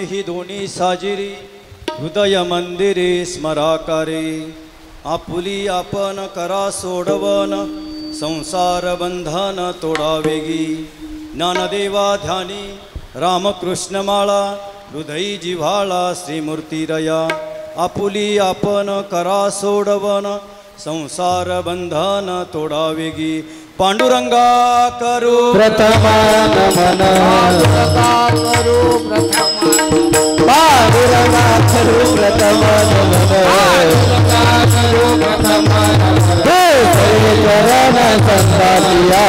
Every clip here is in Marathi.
ही दोन्ही साजिरी हृदय मंदिरे स्मराकारे आपुली आपण करा सोडवन संसार बंधन तोडावेगी ज्ञानदेवा ध्यानी रामकृष्ण माळा हृदयी जिव्हाळा श्रीमूर्तिरया आपुली आपण करा सोडवन संसार बंधन तोडावेगी पांडुरंगा करू प्रथमा नमन करू प्रथमा पांडुरंगा करू प्रथमा नमन करू प्रथमा हे चरण संतापिया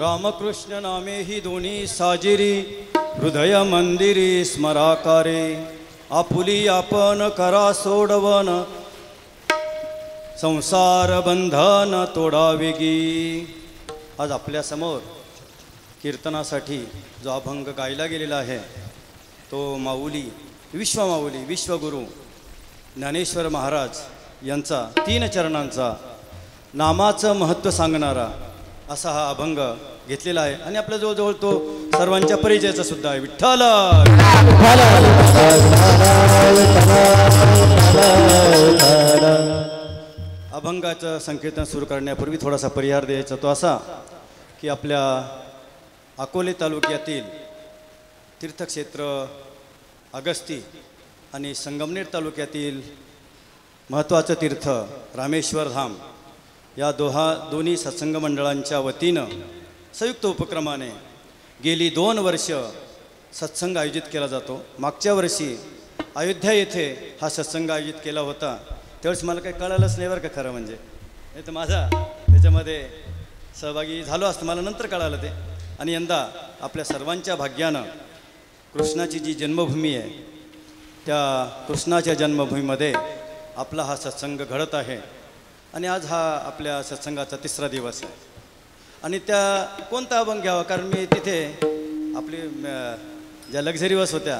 रामकृष्ण नामे ही दोन्ही साजिरी हृदय मंदिरी स्मराकारे आपुली आपण करा सोडवन संसार बंधन तोडावेगी। आज आपल्या समोर कीर्तनासाठी जो अभंग गायला गेलेला आहे तो माऊली विश्वमाऊली विश्वगुरू ज्ञानेश्वर महाराज यांचा 3 चरणांचा नामाचं महत्त्व सांगणारा असा हा अभंग घेतलेला आहे आणि आपल्या जवळ तो सर्वांच्या परिचयाचा सुद्धा आहे। विठ्ठल अभंगाचं संकीर्तन सुरू करण्यापूर्वी थोडासा परिहार द्यायचा तो असा की आपल्या अकोले तालुक्यातील तीर्थक्षेत्र अगस्ती आणि संगमनेर तालुक्यातील महत्त्वाचं तीर्थ रामेश्वर धाम या दोन्ही सत्संग मंडळांच्या वतीनं संयुक्त उपक्रमाने गेली 2 वर्ष सत्संग आयोजित केला जातो। मागच्या वर्षी अयोध्या येथे हा सत्संग आयोजित केला होता त्यावेळेस मला काही कळालंच नाही बरं का खरं म्हणजे, नाही तर माझा त्याच्यामध्ये सहभागी झालो असतं, मला नंतर कळालं ते। आणि यंदा आपल्या सर्वांच्या भाग्यानं कृष्णाची जी जन्मभूमी आहे त्या कृष्णाच्या जन्मभूमीमध्ये आपला हा सत्संग घडत आहे आणि आज हा आपल्या सत्संगाचा 3रा दिवस आहे। आणि त्या कोणता अभंग घ्यावा कारण मी तिथे आपली ज्या लक्झरी बस होत्या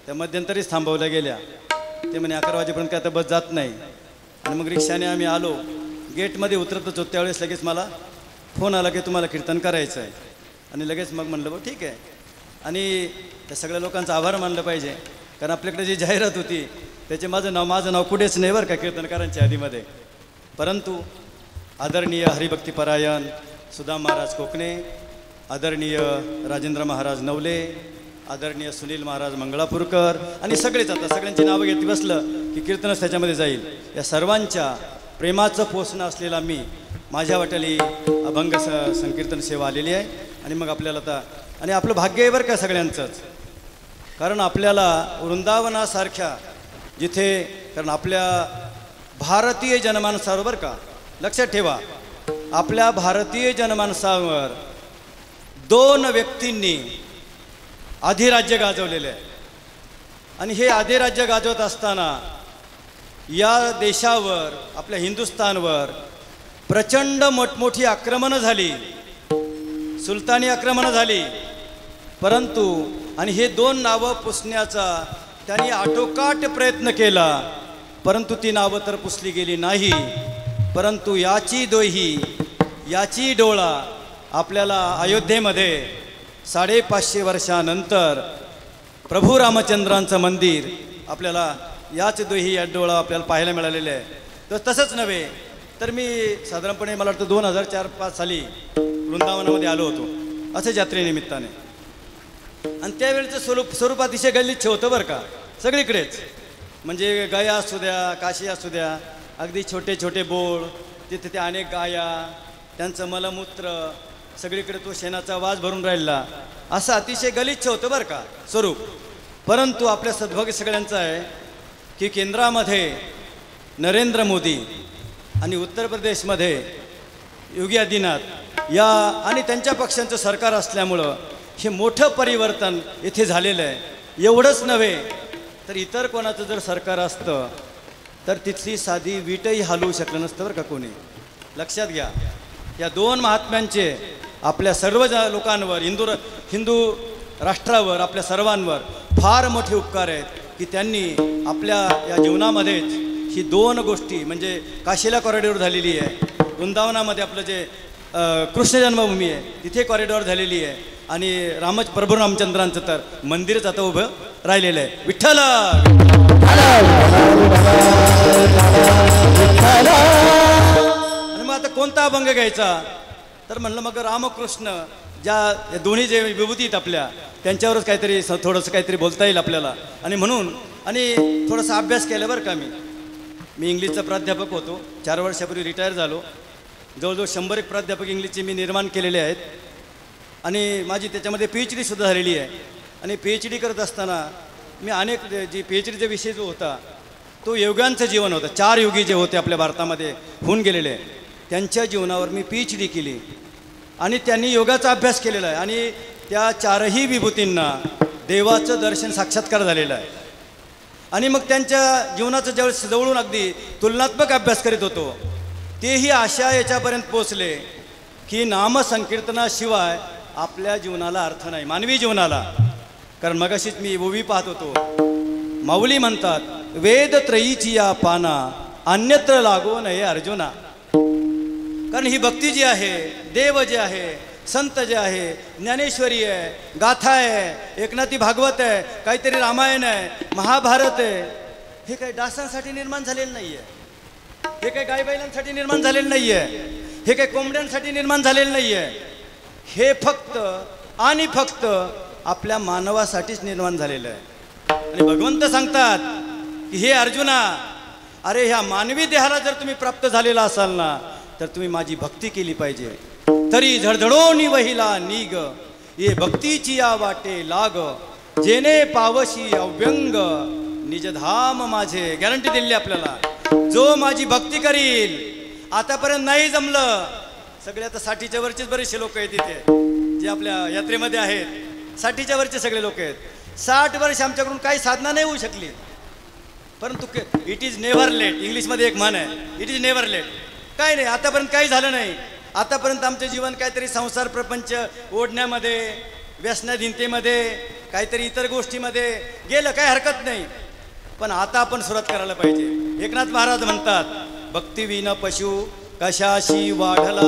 त्या मध्यंतरीच थांबवल्या गेल्या, ते म्हणे 11 वाजेपर्यंत काय आता बस जात नाही। आणि मग रिक्षाने आम्ही आलो, गेटमध्ये उतरतच होतो त्यावेळेस लगेच मला फोन आला की तुम्हाला कीर्तन करायचं आहे आणि लगेच मग म्हणलं बरं ठीक आहे। आणि त्या सगळ्या लोकांचा आभार मानलं पाहिजे कारण आपल्याकडे जी जाहिरात होती त्याचे माझं नाव कुठेच नाही बरं का कीर्तनकारांच्या यादीमध्ये, परंतु आदरणीय हरिभक्तीपरायण सुदाम महाराज कोकणे, आदरणीय राजेंद्र महाराज नवले, आदरणीय सुनील महाराज मंगळापूरकर आणि सगळेच आता सगळ्यांची नावं घेतली बसलं की कीर्तनच त्याच्यामध्ये जाईल। या सर्वांच्या प्रेमाचं पोषण असलेला मी माझ्या वाटेली अभंग संकीर्तन सेवा आलेली आहे। आणि मग आपल्याला आता आणि आपलं भाग्य आहे बरं का सगळ्यांचंच, कारण आपल्याला वृंदावनासारख्या जिथे कारण आपल्या भारतीय जनमानसावर बरं का लक्षात ठेवा आपल्या भारतीय जनमानसावर 2 व्यक्तींनी अधिराज्य गाजवलेले आहे आणि हे अधिराज्य गाजवत असताना या देशावर आपल्या हिंदुस्थानवर प्रचंड मोठमोठी आक्रमणं झाली, सुलतानी आक्रमणं झाली, परंतु आणि हे 2 नावं पुसण्याचा त्यांनी आटोकाट प्रयत्न केला परंतु ती नावं तर पुसली गेली नाही। परंतु याची दोही याची डोळा आपल्याला अयोध्येमध्ये 550 वर्षानंतर प्रभू रामचंद्रांचं मंदिर आपल्याला याच दोही या डोळा आपल्याला पाहायला मिळालेलं आहे। तर तसंच नव्हे तर मी साधारणपणे मला वाटतं 2004-5 साली वृंदावनामध्ये आलो होतो असं यात्रेनिमित्ताने आणि त्यावेळेचं स्वरूप अतिशय गलिच्छ होतं बरं का सगळीकडेच, म्हणजे गया असू द्या काशी असू द्या अगदी छोटे छोटे बोळ, तिथे ते अनेक गाया त्यांचं मलमूत्र सगळीकडे तो शेणाचा वास भरून राहिला असं अतिशय गलिच्छ होतं बरं का स्वरूप। परंतु आपल्या सद्भाग्य सगळ्यांचं आहे की केंद्रामध्ये नरेंद्र मोदी आणि उत्तर प्रदेशमध्ये योगी आदित्यनाथ या आणि त्यांच्या पक्षांचं सरकार असल्यामुळं हे मोठं परिवर्तन इथे झालेलं आहे। एवढंच नव्हे तर इतर कोणाचं जर सरकार असतं तर तिथली साधी वीटही हलवू शकलं नसतं बरं का कोणी. लक्षात घ्या, या दोन महात्म्यांचे आपल्या सर्व लोकांवर, हिंदू राष्ट्रावर, आपल्या सर्वांवर फार मोठे उपकार आहेत की त्यांनी आपल्या या जीवनामध्येच ही दोन गोष्टी, म्हणजे काशीला कॉरिडॉर झालेली आहे, वृंदावनामध्ये आपलं जे कृष्ण जन्मभूमी आहे तिथे कॉरिडॉर झालेली आहे, आणि प्रभू रामचंद्रांचं तर मंदिरच आता उभं राहिलेलं आहे. विठ्ठल. आणि मग आता कोणता अभंग घ्यायचा, तर म्हणलं मग रामकृष्ण ज्या दोन्ही जे विभूती आहेत आपल्या त्यांच्यावरच काहीतरी थोडंसं काहीतरी बोलता येईल आपल्याला. आणि म्हणून थोडासा अभ्यास केला बरं का. मी इंग्लिशचा प्राध्यापक होतो, 4 वर्षापूर्वी रिटायर झालो. जवळजवळ 100 प्राध्यापक इंग्लिशचे मी निर्माण केलेले आहेत, आणि माझी त्याच्यामध्ये PhD सुद्धा झालेली आहे. आणि PhD करत असताना मी अनेक जी PhDचा विषय जो होता तो योगांचं जीवन होतं. 4 योगी जे होते आपल्या भारतामध्ये होऊन गेलेले, त्यांच्या जीवनावर मी PhD केली, आणि त्यांनी योगाचा अभ्यास केलेला आहे. आणि त्या 4ही विभूतींना देवाचं दर्शन साक्षात्कार झालेलं आहे. आणि मग त्यांच्या जीवनाचं ज्यावेळेस जवळून अगदी तुलनात्मक अभ्यास करीत होतो, तेही अशा याच्यापर्यंत पोचले की नामसंकीर्तनाशिवाय आपल्या जीवनाला अर्थ नाही, मानवी जीवनाला. कारण मगाशीच मी ओवी पाहत होतो, माऊली म्हणतात, वेद त्रयीची या पाना अन्यत्र लागो नये अर्जुना. कारण ही भक्ती जी आहे, देव जे आहे, संत जे आहे, ज्ञानेश्वरी आहे, गाथा आहे, एकनाथी भागवत आहे, काहीतरी रामायण आहे, महाभारत आहे, हे काही डासांसाठी निर्माण झालेलं नाही आहे, हे काही गायबैलांसाठी निर्माण झालेलं नाही आहे, हे काही कोंबड्यांसाठी निर्माण झालेलं नाही आहे. हे फक्त आणि फक्त आपल्या मानवासाठीच निर्माण झालेलं आहे. आणि भगवंत सांगतात की हे अर्जुना, अरे ह्या मानवी देहाला जर तुम्ही प्राप्त झालेला असाल ना, तर तुम्ही माझी भक्ती केली पाहिजे. तरी झडझडोनी वहिला निग, ये भक्तीची या वाटे लाग, जेने पावशी अव्यंग निजधाम माझे. गॅरंटी दिली आपल्याला, जो माझी भक्ती करील. आतापर्यंत नाही जमलं, सगळे आता 60च्या वरचेच बरेचसे लोक आहेत तिथे जे आपल्या यात्रेमध्ये आहेत, 60च्या वरचे सगळे लोक आहेत. 60 वर्ष आमच्याकडून काही साधना नाही होऊ शकली, परंतु इट इज नेव्हर लेट. इंग्लिशमध्ये एक म्हण आहे, इट इज नेव्हर लेट. काय नाही, आतापर्यंत काही झालं नाही. आतापर्यंत आमचं जीवन काहीतरी संसार प्रपंच ओढण्यामध्ये, व्यसनाधीनतेमध्ये, काहीतरी इतर गोष्टीमध्ये गेलं, काही हरकत नाही. पण आता आपण सुरुवात करायला पाहिजे. एकनाथ महाराज म्हणतात, भक्ती विना पशु कशाशी वाढला.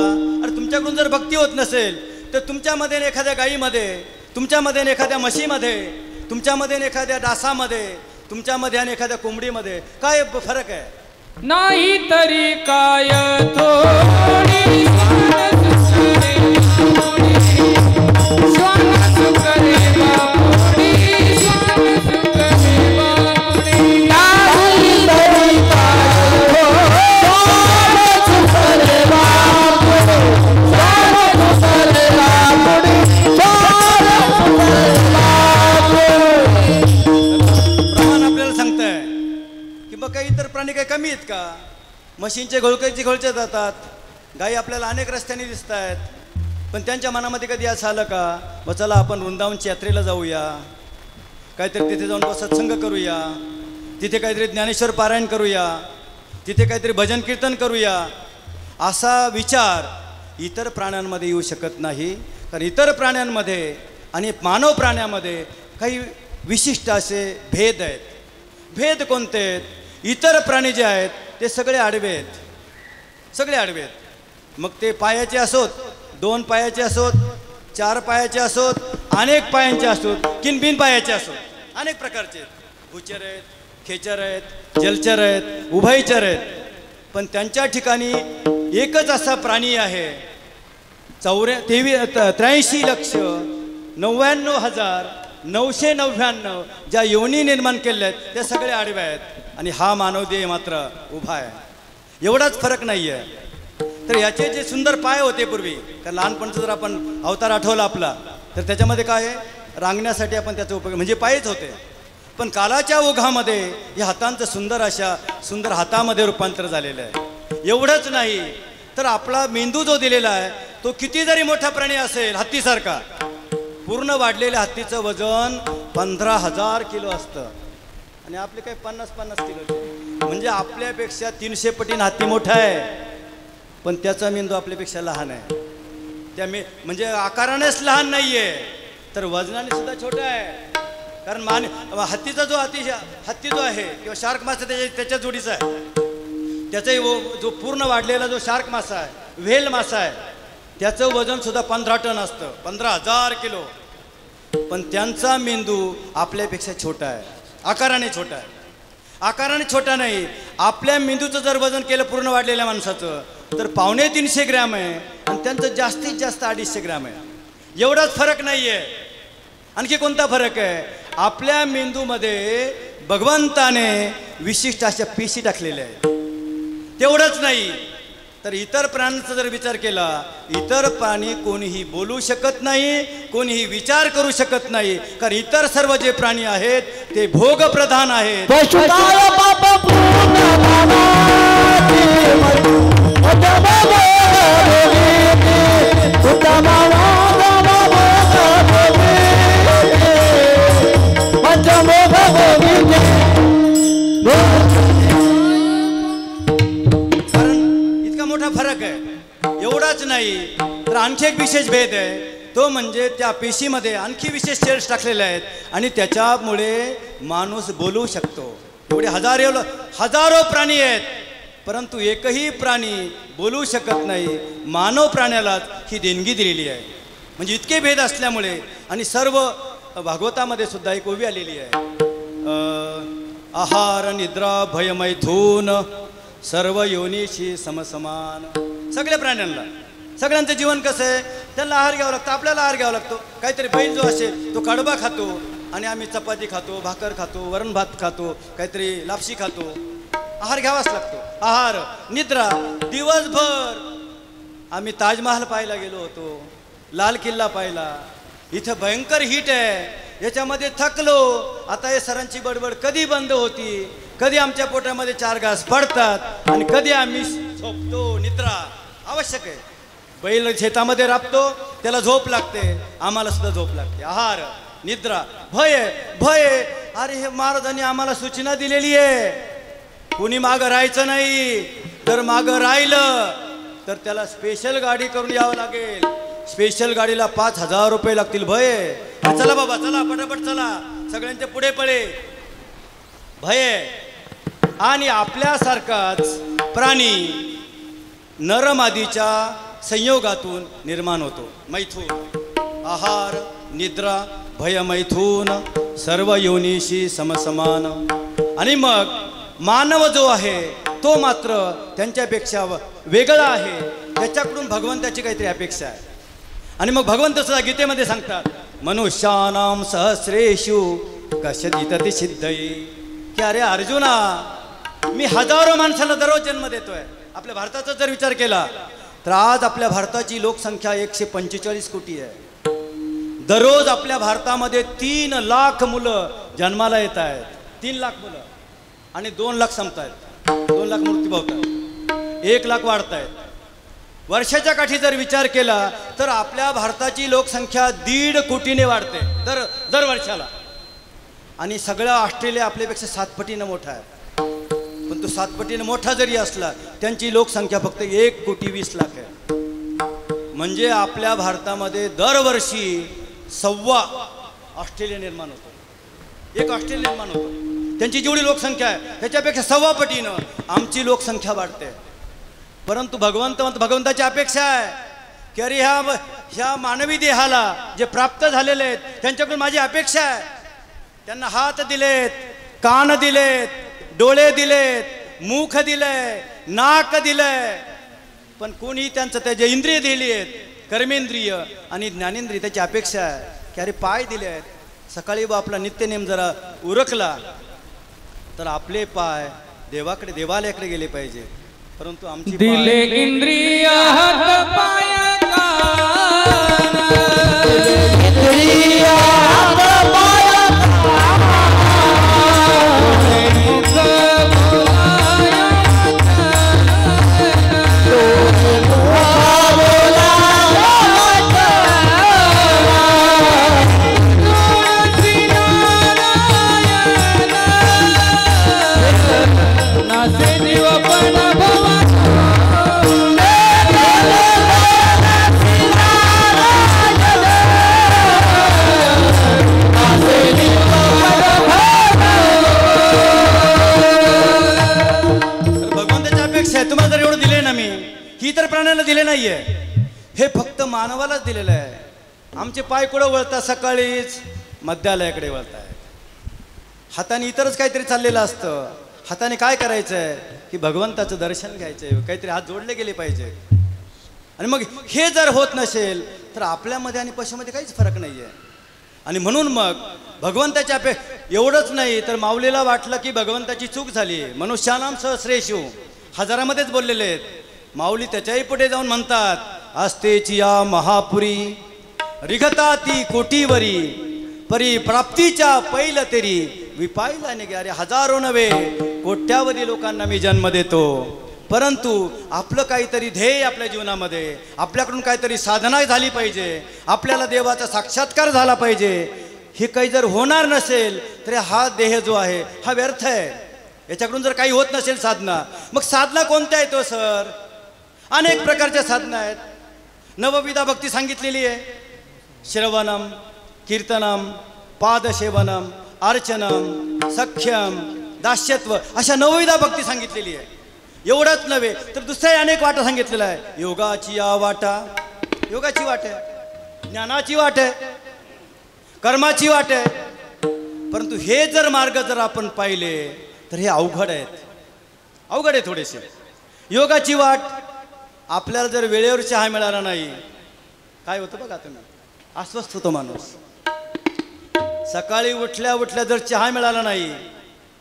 अरे तुमच्याकडून जर भक्ती होत नसेल तर तुमच्यामध्ये एखाद्या गायीमध्ये, तुमच्यामध्ये एखाद्या म्हशीमध्ये, तुमच्यामध्ये एखाद्या डासामध्ये, तुमच्यामध्ये आणि एखाद्या कोंबडीमध्ये काय फरक आहे? नाही तरी काय थोडी काही इतर प्राणी काही कमी आहेत का? म्हशींचे घोळचे जातात, गायी आपल्याला अनेक रस्त्यांनी दिसत आहेत, पण त्यांच्या मनामध्ये कधी असं आलं का, मग चला आपण वृंदावनच्या यात्रेला जाऊया, काहीतरी तिथे जाऊन सत्संग करूया, तिथे काहीतरी ज्ञानेश्वर पारायण करूया, तिथे काहीतरी भजन कीर्तन करूया, असा विचार इतर प्राण्यांमध्ये येऊ शकत नाही. कारण इतर प्राण्यांमध्ये आणि मानव प्राण्यामध्ये काही विशिष्ट असे भेद आहेत. भेद कोणते आहेत? इतर प्राणी जे आहेत ते सगळे आडवे आहेत, सगळे आडवे आहेत. मग ते पायाचे असोत, 2 पायाचे असोत, 4 पायाचे असोत, अनेक पायांचे असोत, बिन पायाचे असोत, अनेक प्रकारचे आहेत. भूचर आहेत, खेचर आहेत, जलचर आहेत, उभयचर आहेत. पण त्यांच्या ठिकाणी एकच असा प्राणी आहे, 83,99,999 ज्या योनी निर्माण केल्या आहेत त्या सगळ्या आडव्या आहेत, आणि हा मानवदेह मात्र उभा आहे. एवढाच फरक नाही आहे. तर याचे जे सुंदर पाय होते पूर्वी, कारण लहानपणचं जर आपण अवतार आठवला आपला, तर त्याच्यामध्ये काय आहे, रांगण्यासाठी आपण त्याचा उपयोग म्हणजे पायच होते. पण कालाच्या ओघामध्ये या हातांचं सुंदर हातामध्ये रूपांतर झालेलं आहे. एवढंच नाही तर आपला मेंदू जो दिलेला आहे तो किती जरी मोठा प्राणी असेल, हत्तीसारखा, पूर्ण वाढलेल्या हत्तीचं वजन 15,000 किलो असतं, आणि आपले काही 50-50 किलो. म्हणजे आपल्यापेक्षा 300 पटीने हत्ती मोठा आहे, पण त्याचा मेंदू आपल्यापेक्षा लहान आहे. म्हणजे आकारानेच लहान नाही आहे, तर वजनाने सुद्धा छोटा आहे. कारण हत्तीचा हत्ती जो आहे किंवा शार्क मासा त्याच्या जोडीचा आहे. त्याचा जो पूर्ण वाढलेला जो शार्क मासा आहे, व्हेल मासा आहे, त्याचं वजन सुद्धा 15 टन असतं, 15,000 किलो. पण त्यांचा मेंदू आपल्यापेक्षा छोटा आहे, आकाराने छोटा आहे. आकाराने छोटा नाही, आपल्या मेंदूचं जर वजन केलं पूर्ण वाढलेल्या माणसाचं तर 250 ग्रॅम आहे आणि त्यांचं जास्तीत जास्त 250 ग्रॅम आहे. एवढाच फरक नाही आहे. आणखी कोणता फरक आहे? आपल्या मेंदूमध्ये भगवंताने विशिष्ट अशा पेशी टाकलेल्या आहेत. तेवढंच नाही तर इतर प्राण्यांचा जर विचार केला, इतर प्राणी कोणीही बोलू शकत नाही, कोणीही विचार करू शकत नाही. कारण इतर सर्व जे प्राणी आहेत ते भोगप्रधान आहेत. फरक आहे. एवढाच नाही तर आणखी एक विशेष भेद आहे, तो म्हणजे त्या पेशीमध्ये आणखी विशेष सेल्स टाकलेले आहेत आणि त्याच्यामुळे माणूस बोलू शकतो. एवढे हजारो प्राणी आहेत, परंतु एकही प्राणी बोलू शकत नाही. मानव प्राण्यालाच ही देणगी दिलेली आहे. म्हणजे इतके भेद असल्यामुळे आणि सर्व भागवतामध्ये सुद्धा एक ओवी आलेली आहे, आहार निद्रा भय मैथून सर्व योनीशी समसमान. सगळ्या प्राण्यांना सगळ्यांचं जीवन कसं आहे, त्यांना आहार घ्यावा लागतो, आपल्याला आहार घ्यावा लागतो. काहीतरी बैल जो असेल तो कडबा खातो आणि आम्ही चपाती खातो, भाकर खातो, वरण भात खातो, काहीतरी लापशी खातो. आहार घ्यावाच लागतो. आहार निद्रा. दिवसभर आम्ही ताजमहाल पाहायला गेलो होतो, लाल किल्ला पाहिला. इथं भयंकर हीट आहे, याच्यामध्ये थकलो. आता हे सरांची बडबड कधी बंद होती, कधी आमच्या पोटामध्ये 4 घास पडतात आणि कधी आम्ही झोपतो. निद्रा आवश्यक आहे. बैल शेतामध्ये राबतो, त्याला झोप लागते, आम्हाला सुद्धा झोप लागते. आहार निद्रा. भय. अरे हे महाराजांनी आम्हाला सूचना दिलेली आहे, कोणी मागं राहायचं नाही. तर मागं राहिलं तर त्याला स्पेशल गाडी करून यावं लागेल. स्पेशल गाडीला 5,000 रुपये लागतील. भय. चला बाबा चला, पटापट चला, सगळ्यांच्या पुढे पळे. भय. आणि आपल्यासारखाच प्राणी नरमादीच्या संयोगातून निर्माण होतो. मैथून. आहार निद्रा भय मैथून सर्व योनीशी समसमान. आणि मग मानव जो आहे तो मात्र त्यांच्यापेक्षा वेगळा आहे. त्याच्याकडून भगवंताची काहीतरी अपेक्षा आहे. आणि मग भगवंत सुद्धा गीतेमध्ये सांगतात, मनुष्यानाम सहस्रेषु कशदितति सिद्धये. की अरे अर्जुना, मी हजारो माणसांना दररोज जन्म देतोय. आपल्या भारताचा जर विचार केला तर आज आपल्या भारताची लोकसंख्या 145 कोटी आहे. दररोज आपल्या भारतामध्ये 3 लाख मुलं जन्माला येत आहेत. 3 लाख मुलं आणि 2 लाख संपत आहेत. 2 लाख मृत्यू पावतात, 1 लाख वाढत आहेत. वर्षाच्या काठी जर विचार केला तर आपल्या भारताची लोकसंख्या 1.5 कोटीने वाढते दर वर्षाला. आणि सगळा ऑस्ट्रेलिया आपल्यापेक्षा 7 पटीनं मोठा आहे. पण तो 7 पटीनं मोठा जरी असला त्यांची लोकसंख्या फक्त 1,20,00,000 आहे. म्हणजे आपल्या भारतामध्ये दरवर्षी 1.25 ऑस्ट्रेलिया निर्माण होतो. 1 ऑस्ट्रेलिया निर्माण होतो. त्यांची जेवढी लोकसंख्या आहे त्याच्यापेक्षा 1.25 पटीनं आमची लोकसंख्या वाढते. परंतु भगवंताची अपेक्षा आहे की अरे ह्या मानवी देहाला जे प्राप्त झालेले आहेत त्यांच्याकडून माझी अपेक्षा आहे. त्यांना हात दिलेत, कान दिलेत, डोळे दिलेत, मुख दिलंय, नाक दिलंय, पण कोणी त्यांचं त्याचे इंद्रिय दिली आहेत, कर्मेंद्रिय आणि ज्ञानेंद्रिय. त्याची अपेक्षा आहे की अरे पाय दिले आहेत, सकाळी आपला नित्यनेम जरा उरकला तर आपले पाय देवालयाकडे गेले पाहिजे. परंतु आमची दिले इंद्रिय हात पाय कान, इंद्रिय हात पाय आहे. तुम्हाला जर एवढं दिले ना मी, ही तर प्राण्याला दिले नाहीये, हे फक्त मानवालाच दिलेलं आहे. आमचे पाय कुठं वळतात, सकाळीच मध्यालयाकडे वळताय. हाताने इतरच काहीतरी चाललेलं असतं. हाताने काय करायचं आहे की भगवंताचं दर्शन घ्यायचं आहे, काहीतरी हात जोडले गेले पाहिजे. आणि मग हे जर होत नसेल तर आपल्यामध्ये आणि पशुमध्ये काहीच फरक नाही आहे. आणि म्हणून मग भगवंताच्या एवढंच नाही तर माऊलीला वाटलं की भगवंताची चूक झाली. मनुष्यानाम सहस्रेषु हजारामध्येच बोललेले आहेत. माऊली त्याच्याही पुढे जाऊन म्हणतात, आस्तेची या महापुरी रिघता ती कोटीवरी परी प्राप्तीच्या पैल तेरी विपायला निघे. अरे हजारो नव्हे कोट्यावधी लोकांना मी जन्म देतो, परंतु आपलं काहीतरी ध्येय आपल्या जीवनामध्ये, आपल्याकडून काहीतरी साधना झाली पाहिजे, आपल्याला देवाचा साक्षात्कार झाला पाहिजे. हे काही जर होणार नसेल तर हा देह जो आहे हा व्यर्थ आहे. याच्याकडून जर काही होत नसेल साधना, मग साधना कोणत्या आहेत तो सर? अनेक प्रकारच्या साधना आहेत. नवविधा भक्ती सांगितलेली आहे. श्रवणम, कीर्तनम, पादसेवनम, अर्चनम, सख्यम, दास्यत्व, अशा नवविधा भक्ती सांगितलेली आहे. एवढंच नव्हे तर दुसऱ्याही अनेक वाटा सांगितलेला आहे. योगाची या वाटा, योगाची वाट आहे, ज्ञानाची वाट आहे, कर्माची वाट आहे. परंतु हे जर मार्ग जर आपण पाहिले तर हे अवघड आहेत, अवघड आहे थोडेसे. योगाची वाट, आपल्याला जर वेळेवर चहा मिळाला नाही काय होतं बघा तुम्ही, अस्वस्थ होतो माणूस. सकाळी उठल्या उठल्या जर चहा मिळाला नाही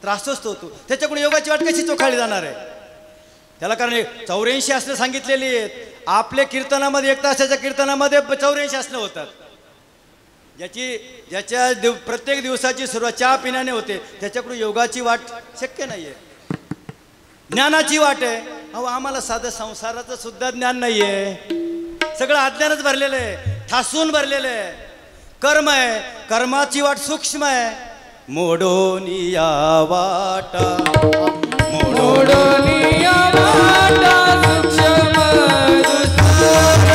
तर अस्वस्थ होतो. त्याच्याकडून योगाची वाट कशी चोखाळली जाणार आहे? त्याला कारण 84 असणं सांगितलेली आहेत. आपल्या कीर्तनामध्ये 1 तासाच्या कीर्तनामध्ये 84 असणं होतात. प्रत्येक दिवसाची सुरुवात चहा पिण्याने होते. त्याच्याकडून योगाची वाट शक्य नाही आहे. ज्ञानाची वाट आहे. अहो आम्हाला साधं संसाराचं सुद्धा ज्ञान नाही आहे. सगळं अज्ञानच भरलेलं आहे, ठासून भरलेलं आहे. कर्म आहे, कर्माची वाट सूक्ष्म आहे. मोडोनिया वाटा, मोडोनिया वाटा सूक्ष्म दुस्तर,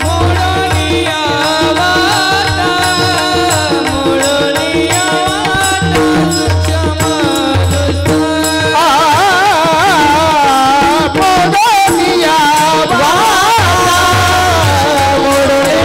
मोडोनिया वाटा, मोडोनिया वाटा सूक्ष्म दुस्तर. मोडोनिया वाटा, मोडोनिया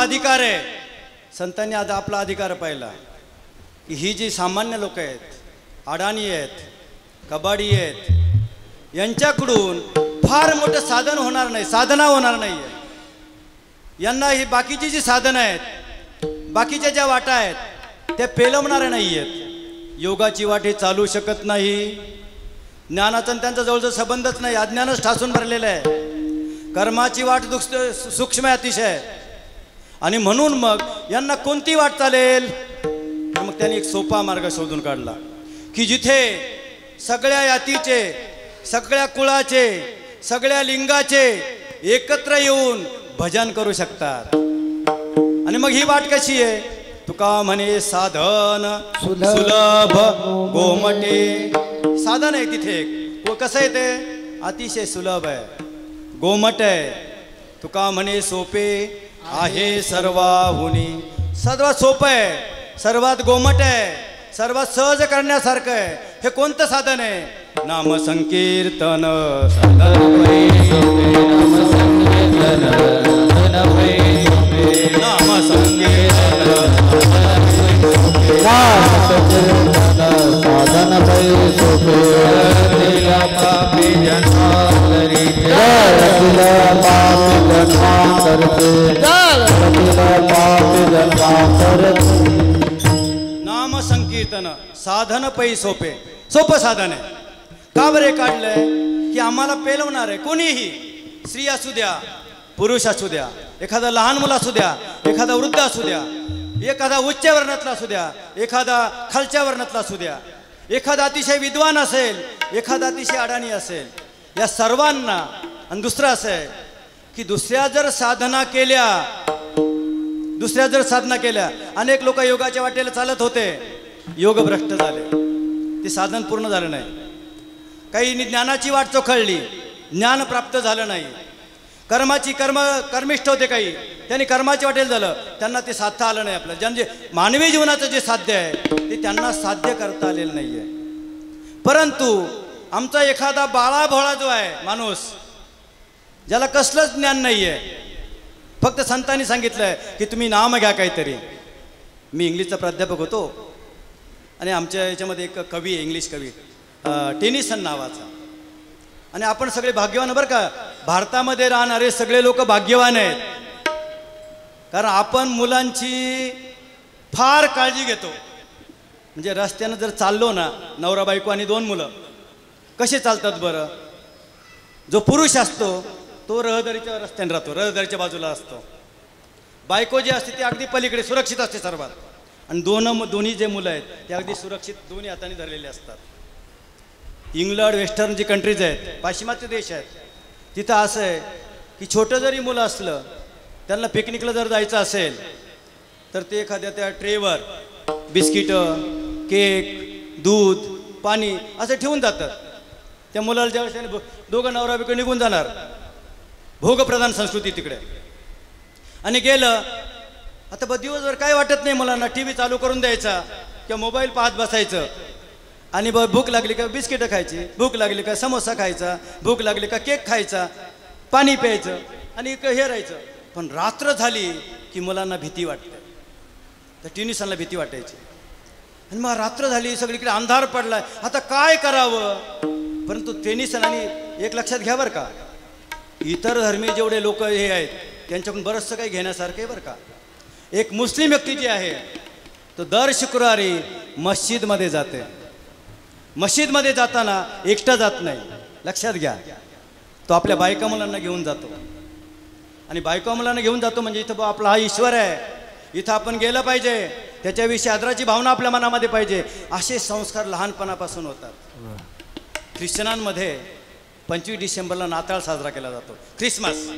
अधिकार आहे. संतांनी आज आपला अधिकार पाहिला की ही जी सामान्य लोक आहेत, अडाणी आहेत, कबाडी आहेत, यांच्याकडून फार मोठं साधन होणार नाही, साधना होणार नाही आहे. यांना ही बाकीची जी साधनं आहेत, बाकीच्या ज्या वाटा आहेत त्या पेलवणाऱ्या नाही आहेत. योगाची वाट ही चालू शकत नाही. ज्ञानाचा त्यांचा जवळजवळ संबंधच नाही, अज्ञानच ठासून भरलेलं आहे. कर्माची वाट सूक्ष्म आहे अतिशय. आणि म्हणून मग यांना कोणती वाट चालेल तर मग त्यांनी एक सोपा मार्ग शोधून काढला की जिथे सगळ्या जातीचे, सगळ्या कुळाचे, सगळ्या लिंगाचे एकत्र येऊन भजन करू शकतात. आणि मग ही वाट कशी आहे? तुका म्हणे साधन सुलभ गोमटे. साधन आहे तिथे, कसं आहे ते अतिशय सुलभ आहे, गोमट आहे. तुका म्हणे सोपे आहे सर्वाहुनी. सर्वात सोपं आहे, सर्वात गोमट आहे, सर्वात सहज करण्यासारखं आहे. हे कोणतं साधन आहे? नाम संकीर्तन. नाम संकीर्तन पापी जन्मांतरीचे रतिल पापी जन्मांतरचे रतिल पापी जन्मांतरचे नाम संकीर्तन साधन पै सोपे, सोपं साधन आहे. का बरे काढलंय की आम्हाला पेलवणार आहे. कोणीही, स्त्री असू द्या, पुरुष असू द्या, एखादा लहान मुलं असू द्या, एखादा वृद्ध असू द्या, एखादा उच्च वर्णातला असू द्या, एखादा खालच्या वर्णातला असू द्या, एखादा अतिशय विद्वान असेल, एखादा अतिशय अडाणी असेल, या सर्वांना. आणि दुसरं असं आहे की दुसऱ्या जर साधना केल्या, अनेक लोक योगाच्या वाटेला चालत होते, योग भ्रष्ट झाले, ते साधन पूर्ण झालं नाही. काही ज्ञानाची वाट चोखळली, ज्ञान प्राप्त झालं नाही. कर्मिष्ठ होते काही, त्यांनी कर्माच्या वाटेल झालं, त्यांना ते साधता आलं नाही. आपलं जे मानवी जीवनाचं जे साध्य आहे ते त्यांना साध्य करता आलेलं नाही आहे. परंतु आमचा एखादा बाळाभोळा जो आहे माणूस, ज्याला कसलंच ज्ञान नाही आहे, फक्त संतांनी सांगितलं आहे की तुम्ही नाम घ्या काहीतरी. मी इंग्लिशचा प्राध्यापक होतो आणि आमच्या याच्यामध्ये एक कवी आहे, इंग्लिश कवी, टेनिसन नावाचा. आणि आपण सगळे भाग्यवान बरं का, भारतामध्ये राहणारे सगळे लोक भाग्यवान आहेत. कारण आपण मुलांची फार काळजी घेतो. म्हणजे रस्त्यानं जर चाललो ना, नवरा बायको आणि 2 मुलं कसे चालतात बरं. जो पुरुष असतो तो रहदारीच्या रस्त्याने राहतो, रहदारीच्या बाजूला असतो. बायको जी असते ती अगदी पलीकडे सुरक्षित असते सर्वात. आणि दोन्ही जे मुलं आहेत ते अगदी सुरक्षित दोन्ही हाताने धरलेले असतात. इंग्लंड, वेस्टर्न जी कंट्रीज आहेत, पाश्चिमात्य देश आहेत, तिथं असं आहे की छोटं जरी मुलं असलं, त्यांना पिकनिकला जर जायचं असेल तर ते एखाद्या त्या ट्रेवर बिस्किटं, केक, दूध, पाणी असं ठेवून जातात. त्या मुलाला ज्यावेळेस त्याने दोघं नवरा बायको निघून जाणार, भोगप्रधान संस्कृती तिकडे. आणि गेलं आता दिवसभर काय वाटत नाही मुलांना, टी व्ही चालू करून द्यायचा किंवा मोबाईल पाहत बसायचं. आणि भूक लागली का बिस्किटं खायची, भूक लागली का समोसा खायचा, भूक लागली का केक खायचा, पाणी प्यायचं आणि हे राहायचं. पण रात्र झाली की मुलांना भीती वाटते, त्या टेनिसनला भीती वाटायची. आणि मग रात्र झाली, सगळीकडे अंधार पडलाय, आता काय करावं. परंतु टेनिसन, आणि एक लक्षात घ्या बरं का, इतर धर्मीय जेवढे लोक हे आहेत त्यांच्याकडून बरंचसं काही घेण्यासारखं आहे बरं का. एक मुस्लिम व्यक्ती जी आहे तो दर शुक्रवारी मस्जिदमध्ये जाते. मस्जिदमध्ये जाताना एकटा जात नाही, लक्षात घ्या. तो आपल्या बायका मुलांना घेऊन जातो. आणि बायका मुलांना घेऊन जातो म्हणजे इथं आपला हा ईश्वर आहे, इथं आपण गेलं पाहिजे, त्याच्याविषयी आदराची भावना आपल्या मनामध्ये पाहिजे. असे संस्कार लहानपणापासून होतात. ख्रिश्चनांमध्ये 25 डिसेंबरला नाताळ साजरा केला जातो, ख्रिसमस.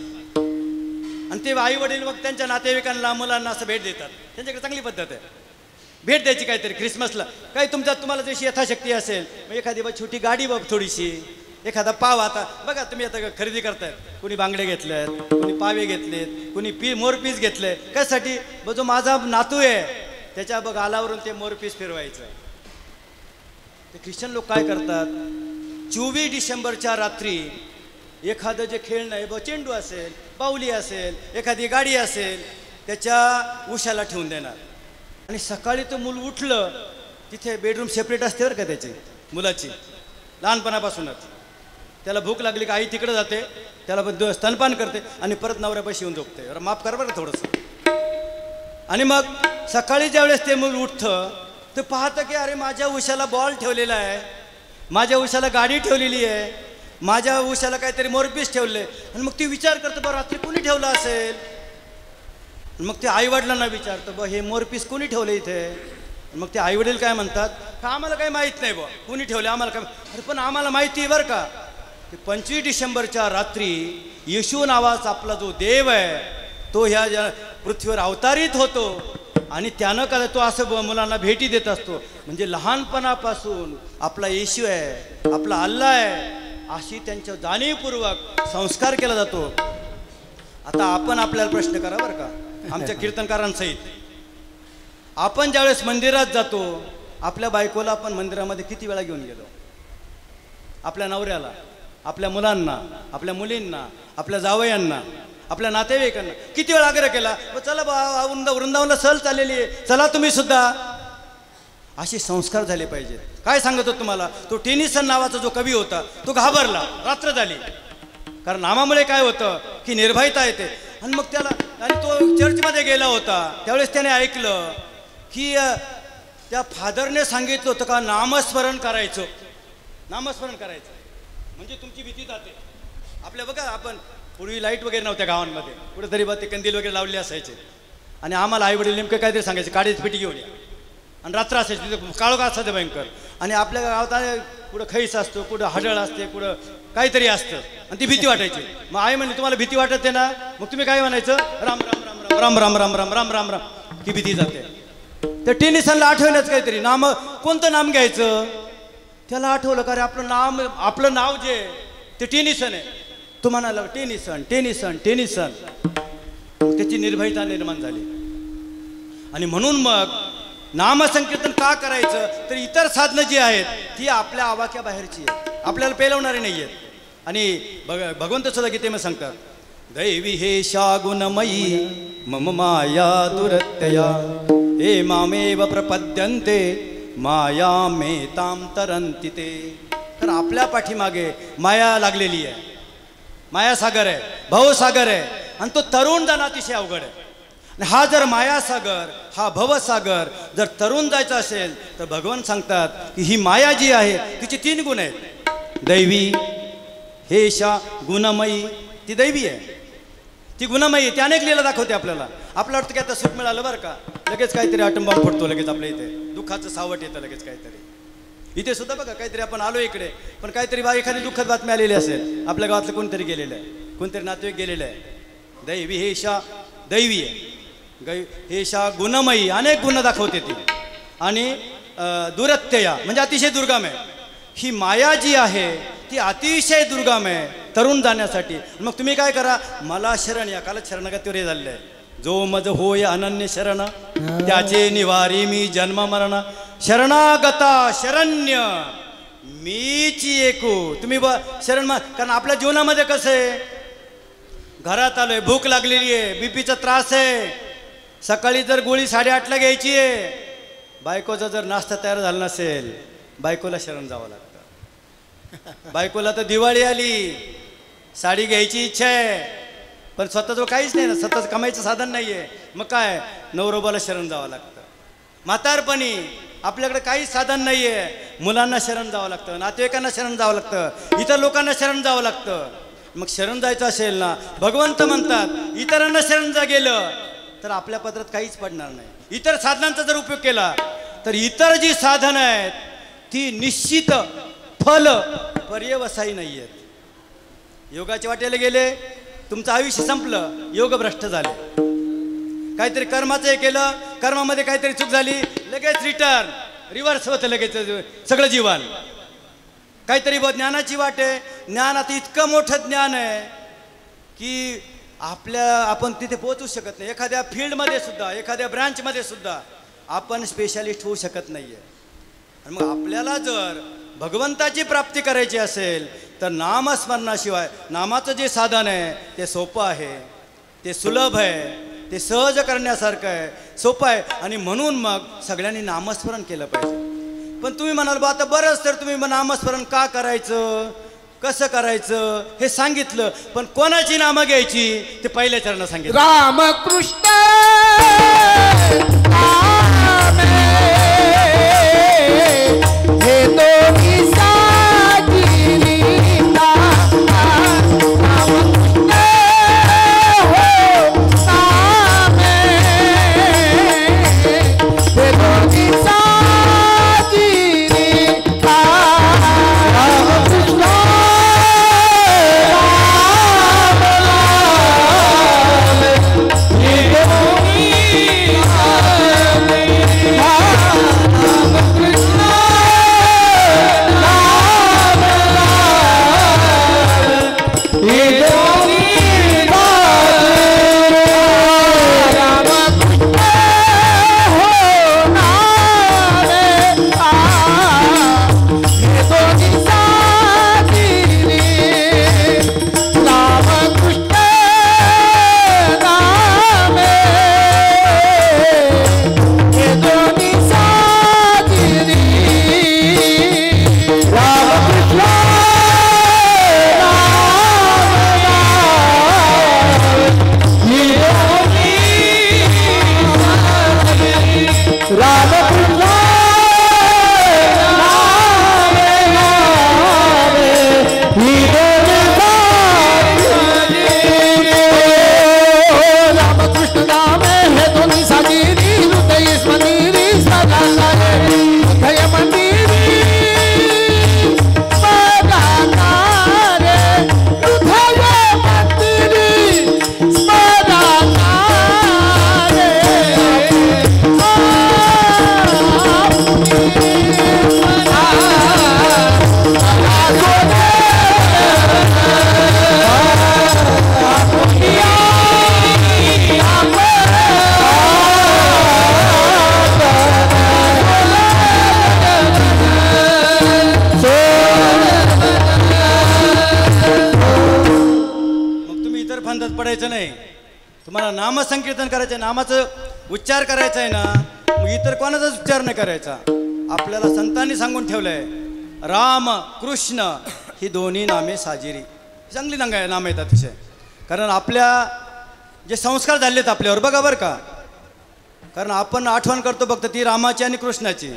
आणि ते आई वडील मग त्यांच्या नातेवाईकांना, मुलांना असं भेट देतात. त्यांच्याकडे चांगली पद्धत आहे भेट द्यायची काहीतरी ख्रिसमसला. काही तुम्हाला जशी यथाशक्ती असेल, मग एखादी छोटी गाडी बघ, थोडीशी, एखादा पाव. आता बघा तुम्ही आता खरेदी करतायत, कोणी बांगडे घेतले आहेत, कोणी पावे घेतलेत, कोणी मोरपीस घेतले. कशासाठी? जो माझा नातू आहे त्याच्या गालावरून ते मोरपीस फिरवायचं. ते ख्रिश्चन लोक काय करतात, 24 डिसेंबरच्या रात्री एखादं जे खेळणं आहे, चेंडू असेल, बाहुली असेल, एखादी गाडी असेल, त्याच्या उशाला ठेवून देणार. आणि सकाळी तो मूल उठलं, तिथे बेडरूम सेपरेट असते बरं का त्याची, मुलाची, लहानपणापासूनच. त्याला भूक लागली का आई तिकडे जाते, त्याला स्तनपान करते आणि परत नवऱ्यापाशी येऊन झोपते. माफ कर बरं थोडंसं. आणि मग सकाळी ज्यावेळेस ते मूल उठतं तर पाहतं की अरे माझ्या उशाला बॉल ठेवलेला आहे, माझ्या उशाला गाडी ठेवलेली आहे, माझ्या उशाला काहीतरी मोरपीस ठेवले. आणि मग ती विचार करतं, बरं रात्री कोणी ठेवलं असेल. मग ते आईवडिलांना विचारतं, बरं हे मोरपीस कोणी ठेवलं इथे. मग ते आईवडील काय म्हणतात, का आम्हाला काही माहीत नाही बा कोणी ठेवले, आम्हाला काय. अरे पण आम्हाला माहिती आहे बरं का, की 25 डिसेंबरच्या रात्री येशू नावाचा आपला जो देव आहे तो ह्या पृथ्वीवर अवतारित होतो. आणि त्यानं का तो असं मुलांना भेटी देत असतो. म्हणजे लहानपणापासून आपला येशू आहे, आपला अल्लाह आहे, अशी त्यांच्या जाणीवपूर्वक संस्कार केला जातो. आता आपण आपल्याला प्रश्न करा बरं का, आमच्या कीर्तनकारांसहित, आपण ज्यावेळेस मंदिरात जातो, आपल्या बायकोला आपण मंदिरामध्ये किती वेळा घेऊन गेलो, आपल्या नवऱ्याला, आपल्या मुलांना, आपल्या मुलींना, आपल्या जावयांना, आपल्या नातेवाईकांना किती वेळा आग्रह केला, चला वृंदावनला सहल चाललेली आहे, चला तुम्ही सुद्धा. असे संस्कार झाले पाहिजेत. काय सांगत होतो तुम्हाला, तो टेनिसन नावाचा जो कवी होता तो घाबरला, रात्र झाली. कारण नामामुळे काय होतं की निर्भयता येते. आणि मग त्याला, आणि तो चर्चमध्ये गेला होता त्यावेळेस त्याने ऐकलं की त्या फादरने सांगितलं होतं का नामस्मरण करायचं, नामस्मरण करायचं म्हणजे तुमची भीती जाते. आपल्या बघा, आपण पूर्वी लाईट वगैरे नव्हत्या गावांमध्ये, कुठेतरी बघ ते कंदील वगैरे लावले असायचे. आणि आम्हाला आईवडील नेमकं काहीतरी सांगायचे, काडीची पेटी घेऊन या. आणि रात्र असायची, तिथे काळोखा असायचं भयंकर. आणि आपल्या गावात कुठं खैस असतो, कुठं हडळ असते, कुठं काहीतरी असतं, आणि ती भीती वाटायची. मग आई म्हणली तुम्हाला भीती वाटते ना, मग तुम्ही काय म्हणायचं, राम राम राम राम राम राम राम राम राम राम, की भीती जाते. त्या टेनिसनला आठवण्याचं काहीतरी नाम, कोणतं नाम घ्यायचं. त्याला आठवलं का रे आपलं नाव जे ते टेनिसन आहे. तो म्हणाला टेनिसन टेनिसन टेनिसन. त्याची निर्भयता निर्माण झाली. आणि म्हणून मग नामसंकीर्तन का करायचं, तर इतर साधनं जी आहेत ती आपल्या आवाक्या बाहेरची आहेत, आपल्याला पेलवणारी नाही आहेत. आणि भगवंत सुद्धा गीतेमध्ये सांगतात, दैवी हे शागुणमयी मम माया दुरत्यया हे मामेव प्रपद्यन्ते माया मे ताम तरंती ते. तर आपल्या पाठीमागे माया लागलेली आहे, मायासागर आहे, भवसागर आहे. आणि तो तरुण जाणं अतिशय अवघड आहे. आणि हा जर मायासागर, हा भवसागर जर तरुण जायचा असेल तर भगवान सांगतात की ही माया जी आहे तिचे 3 गुण आहेत. दैवी हेशा गुणमयी, ती दैवी आहे, ती गुणमयी, ती अनेक लीला दाखवते आपल्याला. आपलं वाटतं की आता सुख मिळालं बरं का, लगेच काहीतरी अटंबॉम्ब फुटतो लगेच आपल्या इथे, दुःखाचं सावट येतं लगेच काहीतरी. इथे सुद्धा बघा, काहीतरी आपण आलो इकडे, पण काहीतरी एखादी दुःखद बातमी आलेली असेल, आपल्या गावातलं कोणतरी गेलेलं आहे, कोणतरी नातेवाईक गेलेलं आहे. दैवी हेशा दैवी आहे, हेशा गुणमयी, अनेक गुण दाखवते ती. आणि दुरत्यया म्हणजे अतिशय दुर्गम आहे. ही माया जी आहे ती अतिशय दुर्गम आहे तरुण जाण्यासाठी. मग तुम्ही काय करा, मला शरण या, कालच शरणगतीवर हे झालेलं आहे, जो मज होय अनन्य शरण त्याचे निवारी मी जन्म मरण. शरणागता शरण्य मीच एकू. तुम्ही शरण, कारण आपल्या जीवनामध्ये कसं आहे, घरात आलोय, भूक लागलेली आहे, बीपीचा त्रास आहे, सकाळी जर गोळी 8:30ला घ्यायची आहे, बायकोचा जर नाश्ता तयार झाला नसेल, बायकोला शरण जावं लागतं. बायकोला तर दिवाळी आली, साडी घ्यायची इच्छा आहे, पण स्वतःजवळ काहीच नाही ना, स्वतःच कमाईचं साधन नाही आहे, मग काय, नवरोबाला शरण जावं लागतं. म्हातारपणी आपल्याकडे काहीच साधन नाही आहे, मुलांना शरण जावं लागतं, नातेवाईकांना शरण जावं लागतं, इतर लोकांना शरण जावं लागतं. मग शरण जायचं असेल ना, भगवंत म्हणतात इतरांना शरण जा गेलं तर आपल्या पदरात काहीच पडणार नाही. इतर साधनांचा जर उपयोग केला तर इतर जी साधनं आहेत ती निश्चित फल पर्यवसायी नाही आहेत. योगाच्या वाटेला गेले, तुमचं आयुष्य संपलं, योग भ्रष्ट झाले. काहीतरी कर्माचं हे केलं, कर्मामध्ये काहीतरी चूक झाली, लगेच रिव्हर्स होतं लगेच सगळं जीवन. काहीतरी ज्ञानाची वाट आहे, ज्ञान आता इतकं मोठं ज्ञान आहे की आपण तिथे पोहोचू शकत नाही. एखाद्या फील्डमध्ये सुद्धा, एखाद्या ब्रँचमध्ये सुद्धा आपण स्पेशालिस्ट होऊ शकत नाही आहे. आणि मग आपल्याला जर भगवंताची प्राप्ती करायची असेल तर नामस्मरणाशिवाय, नामाचं जे साधन आहे ते सोपं आहे, ते सुलभ आहे, ते सहज करण्यासारखं आहे, सोपं आहे. आणि म्हणून मग सगळ्यांनी नामस्मरण केलं पाहिजे. पण तुम्ही म्हणाल बा आता बरंच, तर तुम्ही नामस्मरण का करायचं, कसं करायचं हे सांगितलं, पण कोणाची नामं घ्यायची ते पहिल्या चरणात सांगितलं. रामकृष्ण हे दोन्ही साजिली करायचं नाही, तुम्हाला नामसंकीर्तन करायचं आहे, नामाचं उच्चार करायचा आहे ना, मग इतर कोणाचाच उच्चार नाही करायचा. आपल्याला संतांनी सांगून ठेवलं आहे राम कृष्ण ही दोन्ही नामे साजिरी. चांगली नाम आहेत अतिशय. कारण आपल्या जे संस्कार झालेत आपल्यावर बघा बरं का, कारण आपण आठवण करतो फक्त ती रामाची आणि कृष्णाची.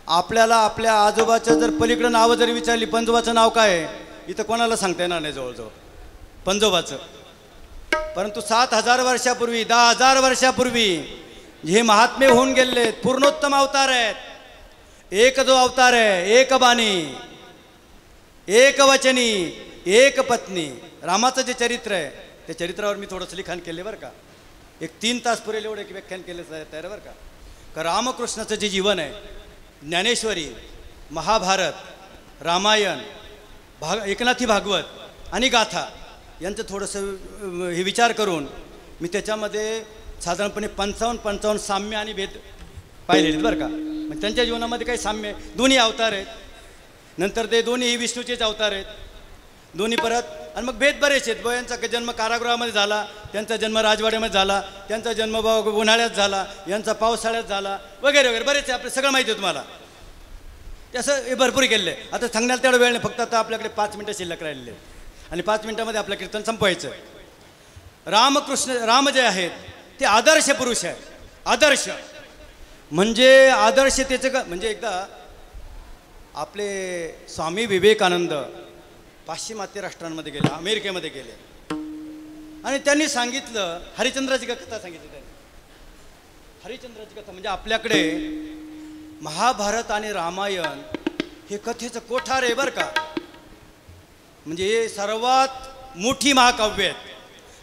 आपल्याला आपल्या आजोबाचं जर पलीकडं नावं जरी विचारली, पंजोबाचं नाव काय आहे, इथं कोणाला सांगता येणार नाही जवळजवळ पंजोबाचं. परंतु 7,000 वर्षापूर्वी 10,000 वर्षापूर्वी हे महात्मे होऊन गेलेत, पूर्णोत्तम अवतार आहेत. एक जो अवतार आहे, एक बाणी, एक वचनी, एक पत्नी. रामाचं जे चरित्र आहे त्या चरित्रावर मी थोडंसं लिखाण केले बरं का. एक 3 तास पुरेल एवढं एक व्याख्यान केलं तयार बरं का. का रामकृष्णाचं जे जीवन आहे, ज्ञानेश्वरी, महाभारत, रामायण, एकनाथी भागवत आणि गाथा यांचं थोडंसं हे विचार करून मी त्याच्यामध्ये साधारणपणे 55 साम्य आणि भेद पाहिलेले बरं का. मग त्यांच्या जीवनामध्ये काही साम्य, दोन्ही अवतार आहेत, नंतर ते दोन्ही विष्णूचेच अवतार आहेत दोन्ही परत. आणि मग भेद बरेच आहेत. यांचा जन्म कारागृहामध्ये झाला, त्यांचा जन्म राजवाड्यामध्ये झाला, त्यांचा जन्म उन्हाळ्यात झाला, यांचा पावसाळ्यात झाला, वगैरे वगैरे बरेच आहे. आपलं सगळं माहिती आहे तुम्हाला. ते असं हे भरपूर केलं आहे. आता सांगण्याला तेवढा वेळ नाही, फक्त आता आपल्याकडे 5 मिनटं शिल्लक राहिलेले आणि 5 मिनटामध्ये आपलं कीर्तन संपवायचं. राम जे आहेत ते आदर्श पुरुष आहे. आदर्श म्हणजे आदर्शतेचं का, म्हणजे एकदा आपले स्वामी विवेकानंद पाश्चिमात्य राष्ट्रांमध्ये गेले, अमेरिकेमध्ये गेले आणि त्यांनी सांगितलं, हरिश्चंद्राची कथा सांगितली त्यांनी. हरिश्चंद्राची कथा म्हणजे आपल्याकडे महाभारत आणि रामायण हे कथेचं कोठार आहे बरं का. म्हणजे हे सर्वात मोठी महाकाव्य आहेत.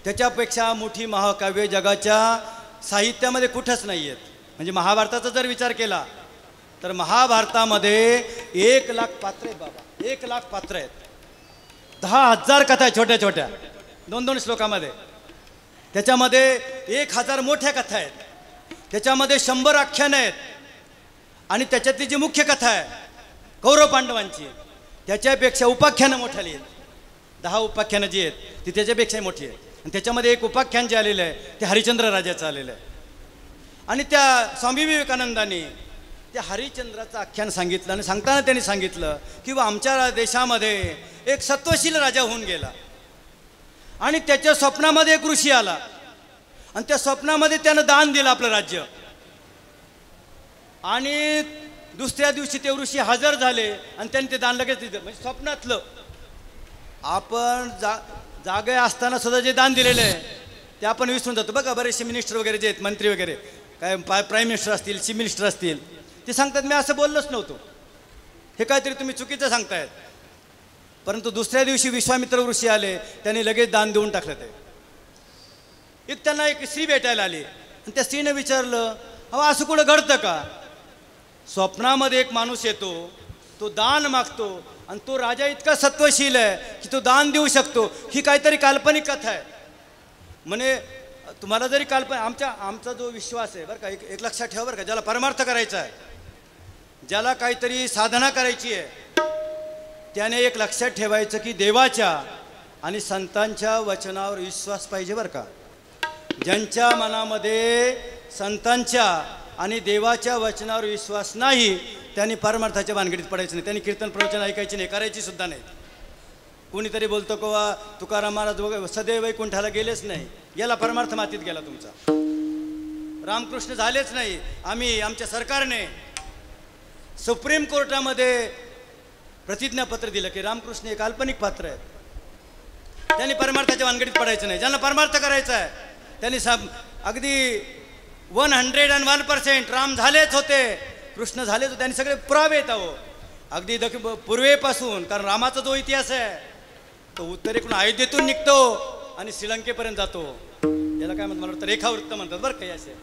त्याच्यापेक्षा मोठी महाकाव्य जगाच्या साहित्यामध्ये कुठंच नाही आहेत. म्हणजे महाभारताचा जर विचार केला तर महाभारतामध्ये 1,00,000 पात्र आहेत बाबा, 1,00,000 पात्र आहेत. 10,000 कथा आहेत छोट्या छोट्या 2-2 श्लोकामध्ये. त्याच्यामध्ये 1,000 मोठ्या कथा आहेत. त्याच्यामध्ये 100 आख्यान आहेत. आणि त्याच्यातली जी मुख्य कथा आहे कौरव पांडवांची, त्याच्यापेक्षा उपाख्यानं मोठाली आहेत. 10 उपाख्यानं जी आहेत ती त्याच्यापेक्षाही मोठी आहे. आणि त्याच्यामध्ये एक उपाख्यान जे आलेलं आहे ते हरिश्चंद्र राजाचं आलेलं आहे. आणि त्या स्वामी विवेकानंदांनी त्या हरिश्चंद्राचं आख्यान सांगितलं आणि सांगताना त्यांनी सांगितलं की आमच्या देशामध्ये एक सत्वशील राजा होऊन गेला आणि त्याच्या स्वप्नामध्ये एक ऋषी आला आणि त्या स्वप्नामध्ये त्यानं दान दिलं आपलं राज्य. आणि दुसऱ्या दिवशी ते ऋषी हजर झाले आणि त्यांनी ते दान लगेच दिलं. म्हणजे स्वप्नातलं आपण जागे असताना सुद्धा जे दान दिलेलं आहे ते आपण विसरून जातो बघा. बरेचसे मिनिस्टर वगैरे जे आहेत, मंत्री वगैरे, काय प्राईम मिनिस्टर असतील, चीफ मिनिस्टर असतील, ते सांगतात मी असं बोललोच नव्हतो, हे काहीतरी तुम्ही चुकीचं सांगतायत. परंतु दुसऱ्या दिवशी विश्वामित्र ऋषी आले, त्यांनी लगेच दान देऊन टाकलं. ते एक त्यांना एक स्त्री भेटायला आली आणि त्या स्त्रीने विचारलं, अहो असं कुठं घडतं का? स्वप्नामध्ये एक माणूस येतो, तो दान मागतो आणि तो राजा इतका सत्वशील आहे की तो दान देऊ शकतो. ही काहीतरी काल्पनिक कथा आहे. म्हणे तुम्हाला जरी आमचा जो विश्वास आहे बरं का, एक लक्षात ठेवा बरं का, ज्याला परमार्थ करायचा आहे, ज्याला काहीतरी साधना करायची आहे, त्याने एक लक्षात ठेवायचं की देवाच्या आणि संतांच्या वचनावर विश्वास पाहिजे बरं का. ज्यांच्या मनामध्ये संतांच्या आणि देवाच्या वचनावर विश्वास नाही त्यांनी परमार्थाच्या भानगडीत पडायचं नाही. त्यांनी कीर्तन प्रवचन ऐकायची नाही, करायची सुद्धा नाही. कोणीतरी बोलतो किंवा तुकाराम महाराज सदैव वैकुंठाला गेलेच नाही, याला परमार्थ मातीत गेला तुमचा. रामकृष्ण झालेच नाही. आमच्या सरकारने सुप्रीम कोर्टामध्ये प्रतिज्ञापत्र दिलं की रामकृष्ण हे काल्पनिक पात्र आहेत, त्यांनी परमार्थाच्या भानगडीत पडायचं नाही. ज्यांना परमार्थ करायचा आहे त्यांनी अगदी 101% राम झालेच होते, कृष्ण झालेच होते. त्यांनी सगळे पुरावे येत आहो अगदी पूर्वेपासून. कारण रामाचा जो इतिहास आहे तो उत्तरेकडून अयोध्येतून निघतो आणि श्रीलंकेपर्यंत जातो. याला काय म्हणतात, मला वाटतं रेखावृत्त म्हणतात बरं काही असे.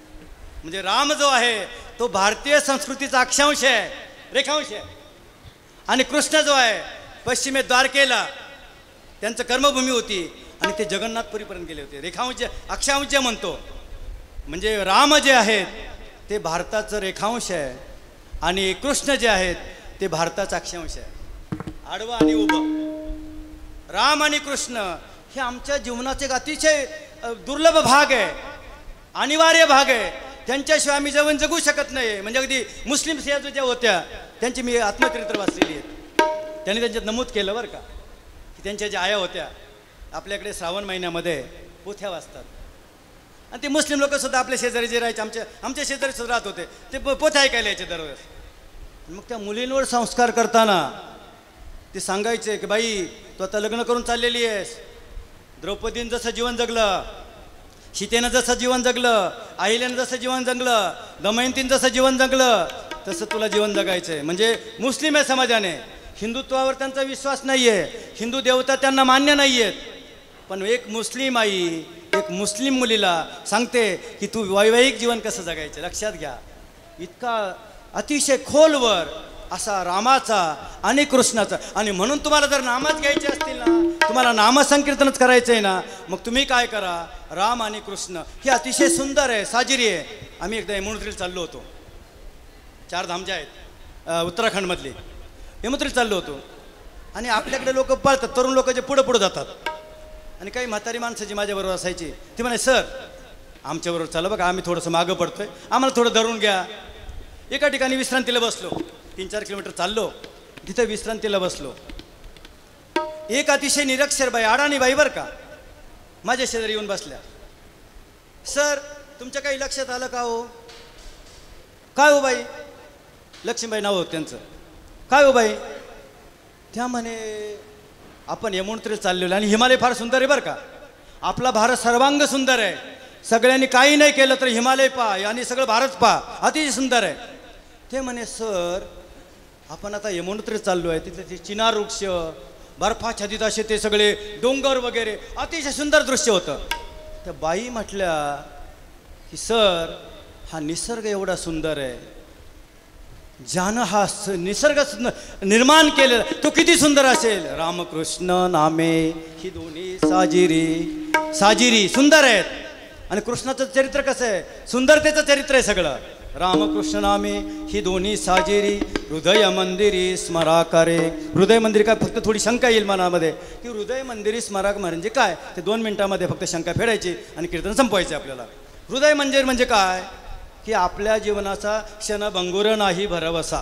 म्हणजे राम जो आहे तो भारतीय संस्कृतीचा अक्षांश आहे, रेखांश आहे. आणि कृष्ण जो आहे पश्चिमेत द्वारकेला त्यांचं कर्मभूमी होती आणि ते जगन्नाथपुरीपर्यंत गेले होते. रेखांश अक्षांश जे म्हणतो, म्हणजे राम जे आहेत ते भारताचं रेखांश आहे आणि कृष्ण जे आहेत ते भारताचा अक्षांश आहे, आडवा आणि उभं. राम आणि कृष्ण हे आमच्या जीवनाचे एक अतिशय दुर्लभ भाग आहे, अनिवार्य भाग आहे. त्यांच्याशिवाय आम्ही जीवन जगू शकत नाही. म्हणजे अगदी मुस्लिम स्त्रिया ज्या होत्या त्यांची मी आत्मचरित्र वाचलेली आहेत. त्यांनी त्यांच्यात नमूद केलं बरं का की त्यांच्या ज्या आया होत्या आपल्याकडे श्रावण महिन्यामध्ये पोथ्या वाचतात. आणि ते मुस्लिम लोकसुद्धा आपल्या शेजारी जे राहायचे, आमच्या शेजारी सुद्धा राहत होते, ते पोथ्या ऐकायला यायचे दरवेळेस. मग त्या मुलींवर संस्कार करताना ते सांगायचे की बाई तू आता लग्न करून चाललेली आहेस. द्रौपदीनं जसं जीवन जगलं, सीतेनं जसं जीवन जगलं, अहिल्यानं जसं जीवन जगलं, दमयंतीनं जसं जीवन जगलं, तसं तुला जीवन जगायचं आहे. म्हणजे मुस्लिम आहे समाजाने, हिंदुत्वावर त्यांचा विश्वास नाही आहे, हिंदू देवता त्यांना मान्य नाही आहेत. पण एक मुस्लिम आई एक मुस्लिम मुलीला सांगते की तू वैवाहिक जीवन कसं जगायचं. लक्षात घ्या, इतका अतिशय खोलवर असा रामाचा आणि कृष्णाचा. आणि म्हणून तुम्हाला जर नामच घ्यायचे असतील ना, तुम्हाला नामसंकीर्तनच करायचं आहे ना, मग तुम्ही काय करा, राम आणि कृष्ण हे अतिशय सुंदर आहे, साजिरी आहे. आम्ही एकदा यमुनोत्रीला चाललो होतो, 4 धाम जे आहेत उत्तराखंडमधले, यमुनोत्रीला चाललो होतो. आणि आपल्याकडे लोक पळतात, तरुण लोक जे पुढं पुढं जातात. आणि काही म्हातारी माणसं जी माझ्याबरोबर असायची ती म्हणे सर आमच्याबरोबर चला बघा, आम्ही थोडंसं मागं पडतोय, आम्हाला थोडं धरून घ्या. एका ठिकाणी विश्रांतीला बसलो, 3-4 किलोमीटर चाललो, तिथे विश्रांतीला बसलो. एक अतिशय निरक्षर बाई, अडाणी बाई बरं का, माझ्या शेजारी येऊन बसल्या. सर तुमच्या काही लक्षात आलं का हो? काय हो बाई? लक्ष्मीबाई नाव होतं त्यांचं. काय हो बाई? त्या म्हणे आपण यमुनोत्रीला चाललेलो आणि हिमालय फार सुंदर आहे बरं का, आपला भारत सर्वांग सुंदर आहे, सगळ्यांनी काही नाही केलं तर हिमालय पहा आणि सगळं भारत पहा, अतिशय सुंदर आहे. ते म्हणे सर आपण आता यमुनोत्रीला चाललो आहे, तिथे ते चिनार वृक्ष, बर्फाच्छादित असे ते सगळे डोंगर वगैरे, अतिशय सुंदर दृश्य होतं. त्या बाई म्हटल्या की सर हा निसर्ग एवढा सुंदर आहे, ज्यानं हा निसर्ग निर्माण केलेला तो किती सुंदर असेल. रामकृष्ण नामे ही दोन्ही साजिरी सुंदर आहेत. आणि कृष्णाचं चरित्र कसं आहे, सुंदरतेचं चरित्र आहे सगळं. रामकृष्ण नामे ही दोन्ही साजिरी हृदय मंदिरी स्मराकारे. हृदय मंदिर काय, फक्त थोडी शंका येईल मनामध्ये की हृदय मंदिरी स्मराक म्हणजे काय, ते 2 मिनिटामध्ये फक्त शंका फेडायची आणि कीर्तन संपवायचे आपल्याला. हृदय मंदिर म्हणजे काय की आपल्या जीवनाचा क्षणभंगुर नाही भरवसा.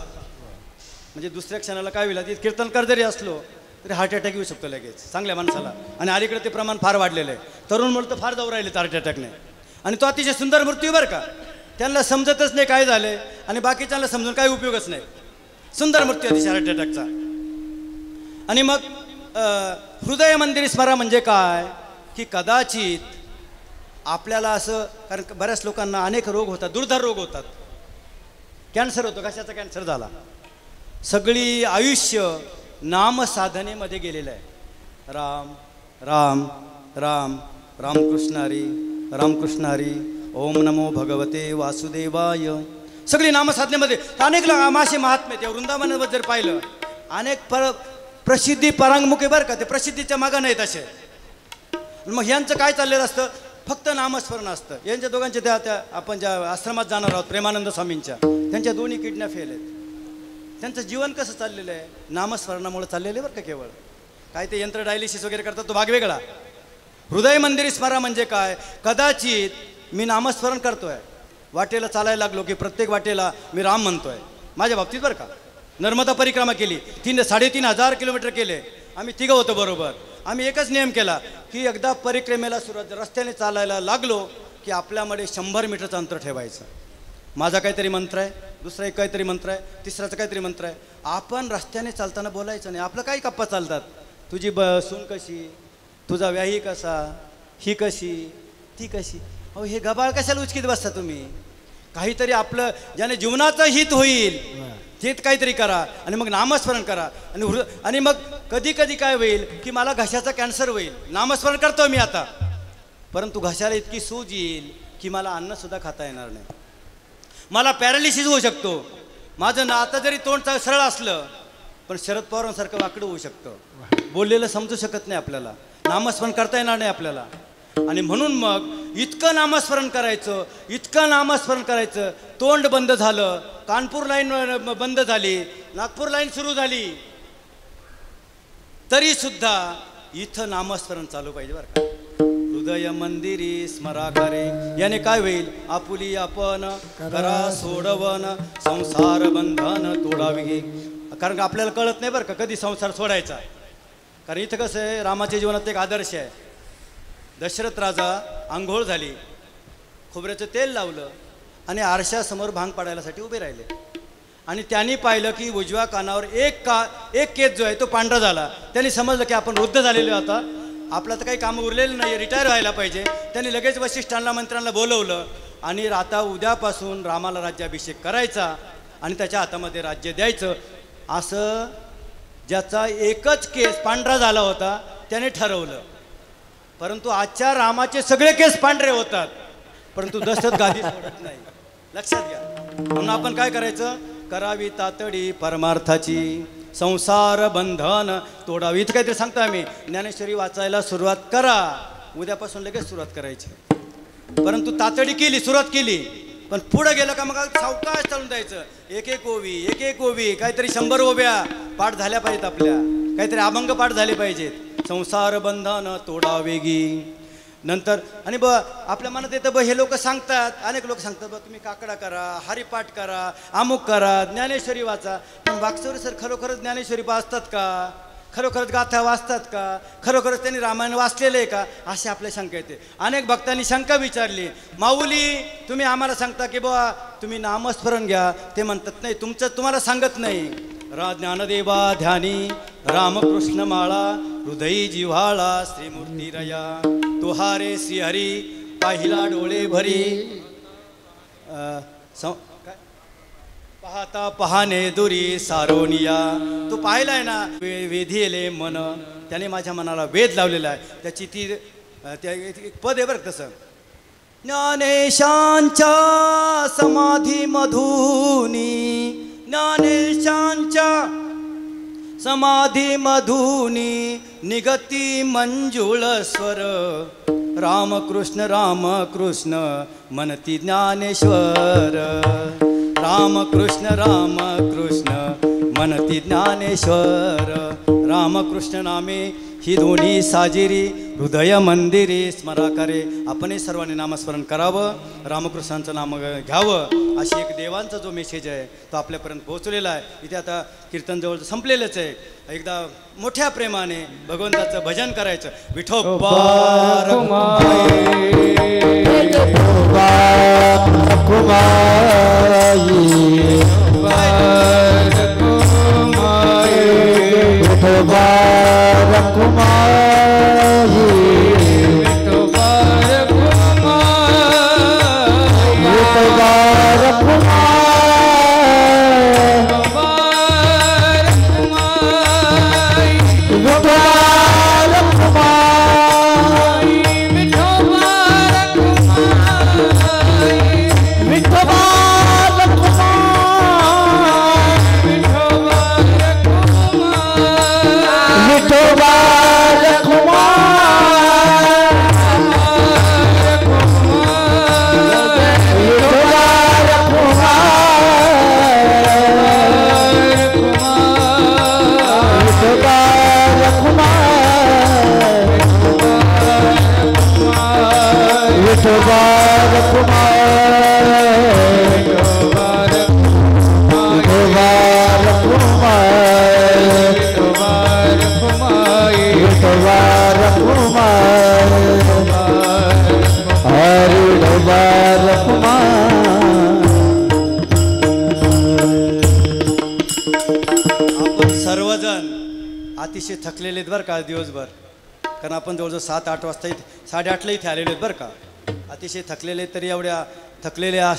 म्हणजे दुसऱ्या क्षणाला काय होईल, ती कीर्तनकार जरी असलो तरी हार्ट अटॅक येऊ शकतो लगेच चांगल्या माणसाला. आणि अलीकडे ते प्रमाण फार वाढलेलं आहे, तरुण मुलं तर फार जाऊ राहिले हार्ट अटॅकने. आणि तो अतिशय सुंदर मृत्यू बरं का, त्यांना समजतच नाही काय झाले आणि बाकीच्यांना समजून काही उपयोगच नाही. सुंदर मृत्यू अतिशय हार्ट अटॅकचा. आणि मग हृदय मंदिर स्मरा म्हणजे काय की कदाचित आपल्याला असं, कारण बऱ्याच लोकांना अनेक रोग होतात, दुर्धर रोग होतात, कॅन्सर होतो, कशाचा कॅन्सर झाला, सगळी आयुष्य नामसाधनेमध्ये गेलेलं आहे. राम राम राम रामकृष्ण हरी रामकृष्ण हरी ओम नमो भगवते वासुदेवाय. सगळी नामसाधनेमध्ये अनेक मासे महात्मे त्या वृंदावनामध्ये जर पाहिलं, अनेक प्रसिद्धी परांगमुखे बरं का, ते प्रसिद्धीच्या मागं नाहीत असे. मग यांचं काय चाललेलं असतं, फक्त नामस्मरण असतं. यांच्या दोघांच्या त्या आपण ज्या आश्रमात जाणार आहोत प्रेमानंद स्वामींच्या, त्यांच्या दोन्ही किडन्या फेल आहेत. त्यांचं जीवन कसं चाललेलं आहे, नामस्मरणामुळे चाललेलं आहे बरं का. केवळ काय ते यंत्र डायलिसिस वगैरे करतात तो भाग वेगळा. हृदय मंदिरी स्मरा म्हणजे काय, कदाचित मी नामस्मरण करतोय, वाटेला चालायला लागलो की प्रत्येक वाटेला मी राम म्हणतोय. माझ्या बाबतीत बरं का, नर्मदा परिक्रमा केली, 3,500 किलोमीटर केले आम्ही, तिघं होतो बरोबर. आम्ही एकच नियम केला की एकदा परिक्रमेला सुरुवात रस्त्याने चालायला लागलो की आपल्यामध्ये 100 मीटरचं अंतर ठेवायचं. माझा काहीतरी मंत्र आहे, दुसरा एक काहीतरी मंत्र आहे, तिसराचं काहीतरी मंत्र आहे. आपण रस्त्याने चालताना बोलायचं नाही. आपलं काही गप्पा चालतात, तुझी सून कशी, तुझा व्याही कसा, ही कशी, ती कशी. अहो हे गबाळ कशाला उचकीत बसता तुम्ही. काहीतरी आपलं ज्याने जीवनाचं हित होईल ते काहीतरी करा आणि मग नामस्मरण करा. आणि मग कधी कधी काय होईल की मला घशाचा कॅन्सर होईल, नामस्मरण करतो मी आता, परंतु घशाला इतकी सूज येईल की मला अन्नसुद्धा खाता येणार नाही, मला पॅरालिसिस होऊ शकतो, माझं आता जरी तोंड सरळ असलं पण शरद पवारांसारखं वाकडं होऊ शकतं, बोललेलं समजू शकत नाही आपल्याला, नामस्मरण करता येणार नाही आपल्याला. आणि म्हणून मग इतकं नामस्मरण करायचं, इतकं नामस्मरण करायचं, तोंड बंद झालं, कानपूर लाईन बंद झाली, नागपूर लाईन सुरू झाली, तरी सुद्धा इथं नामस्मरण चालू पाहिजे बरं का. हृदय मंदिरी स्मराकारे. याने काय होईल? आपुली आपण करा सोडवन संसार बंधन तोडावी. कारण का आपल्याला कळत नाही बरं का कधी संसार सोडायचा. कारण इथं कसं आहे, रामाच्या जीवनात एक आदर्श आहे. दशरथ राजा आंघोळ झाली, खोबऱ्याचं तेल लावलं आणि आरशासमोर भांग पाडायलासाठी उभे राहिले. आणि त्यांनी पाहिलं की उजव्या कानावर एक केस जो आहे तो पांढरा झाला. त्यांनी समजलं की आपण वृद्ध झालेलो आता, आपलं तर काही कामं उरलेलं नाही, रिटायर व्हायला पाहिजे. त्यांनी लगेच वशिष्ठांना मंत्र्यांना बोलवलं आणि आता उद्यापासून रामाला राज्याभिषेक करायचा आणि त्याच्या हातामध्ये राज्य द्यायचं, असं ज्याचा एकच केस पांढरा झाला होता त्याने ठरवलं. परंतु आजच्या रामाचे सगळे केस पांढरे होतात, परंतु दशरथ गादी सोडत नाही. लक्षात घ्या. म्हणून आपण काय करायचं? करावी तातडी परमार्थाची संसार बंधन तोडावी. इथं काहीतरी सांगतो आम्ही, ज्ञानेश्वरी वाचायला सुरुवात करा, उद्यापासून लगेच सुरुवात करायची. परंतु तातडी केली, सुरुवात केली, पण पुढे गेलं का मग सावकाश चालून द्यायचं. एक एक ओवी काहीतरी 100 ओव्या पाठ झाल्या पाहिजेत आपल्या, काहीतरी अभंग पाठ झाले पाहिजेत. संसार बंधन तोडावेगी. नंतर आणि आपल्या मनात येतं हे लोक सांगतात, अनेक लोक सांगतात तुम्ही काकडा करा, हरिपाठ करा, अमुक करा, ज्ञानेश्वरी वाचा. पण वागचौरे सर खरोखरच ज्ञानेश्वरी वाचतात का? खरोखरच गाथा वाचतात का? खरोखरच त्यांनी रामायण वाचलेलं आहे का? अशी आपल्या शंका येते. अनेक भक्तांनी शंका विचारली, माऊली तुम्ही आम्हाला सांगता की बुवा तुम्ही नामस्मरण घ्या, ते म्हणतात नाही तुम्हाला सांगत नाही. ज्ञानदेवा ध्यानी रामकृष्ण माळा हृदयी जिव्हाळा श्रीमूर्ती रया तुहारे श्रीहरी पाहिला डोळे भरी. पाहता पहाने दुरी सारोनिया. तो पाहिलाय ना वेधीले मन, त्याने माझ्या मनाला वेध लावलेला आहे. त्याची ती एक पद आहे बरं तसं. ज्ञानेशांच्या समाधी मधुनी, ज्ञानेशांच्या समाधी मधुनी निगती मंजुळ स्वर. रामकृष्ण रामकृष्ण मनती ज्ञानेश्वर. रामकृष्ण रामकृष्ण मनती ज्ञानेश्वर. रामकृष्ण नामे ही दोन्ही साजिरी हृदय मंदिरी स्मराकारे. आपणही सर्वांनी नामस्मरण करावं, रामकृष्णांचं नाम घ्यावं, अशी एक देवांचा जो मेसेज आहे तो आपल्यापर्यंत पोहोचलेला आहे. इथे आता कीर्तन जवळ संपलेलंच आहे. एकदा मोठ्या प्रेमाने भगवंताचं भजन करायचं. विठोबा अतिशय थकलेले आहेत बरं का दिवसभर. कारण आपण जवळजवळ 7-8 वाजता इथे 8:30ला इथे आलेले आहेत बरं का. अतिशय थकलेले तरी एवढ्या थकलेल्या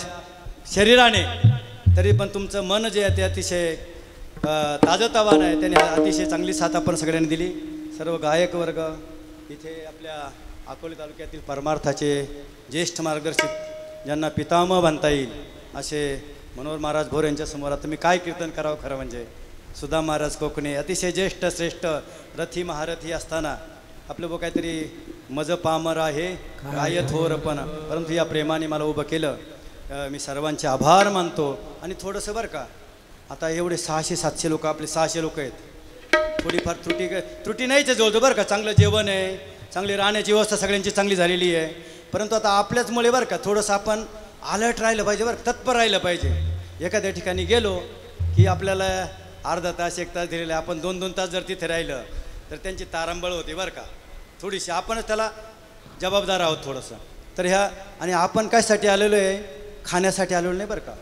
शरीराने तरी पण तुमचं मन जे आहे ते अतिशय ताजंतवान आहे. त्याने अतिशय चांगली साथ आपण सगळ्यांनी दिली. सर्व गायक वर्ग इथे आपल्या अकोले तालुक्यातील परमार्थाचे ज्येष्ठ मार्गदर्शक ज्यांना पितामह म्हणता येईल असे मनोहर महाराज भोर यांच्यासमोर आता मी काय कीर्तन करावं. खरं म्हणजे सुधा महाराज कोकणे अतिशय ज्येष्ठ श्रेष्ठ रथी महारथी असताना आपलं बो काहीतरी मज पामर आहे काय थोर पण, परंतु या प्रेमाने मला उभं केलं. मी सर्वांचे आभार मानतो. आणि थोडंसं बरं का आता एवढे 600-700 लोक आपले 600 लोक आहेत. थोडीफार त्रुटी नाहीच आहे जवळजवळ बरं का. चांगलं जेवण आहे, चांगली राहण्याची व्यवस्था सगळ्यांची चांगली झालेली आहे. परंतु आता आपल्याचमुळे बरं का थोडंसं आपण अलर्ट राहिलं पाहिजे बरं, तत्पर राहिलं पाहिजे. एखाद्या ठिकाणी गेलो की आपल्याला अर्धा तास 1 तास दिलेला, आपण 2-2 तास जर तिथे राहिलं तर त्यांची तारंबळ होते बरं का थोडीशी. आपणच त्याला जबाबदार आहोत थोडंसं. तर ह्या आणि आपण कशासाठी आलेलो आहे? खाण्यासाठी आलेलो नाही बरं का,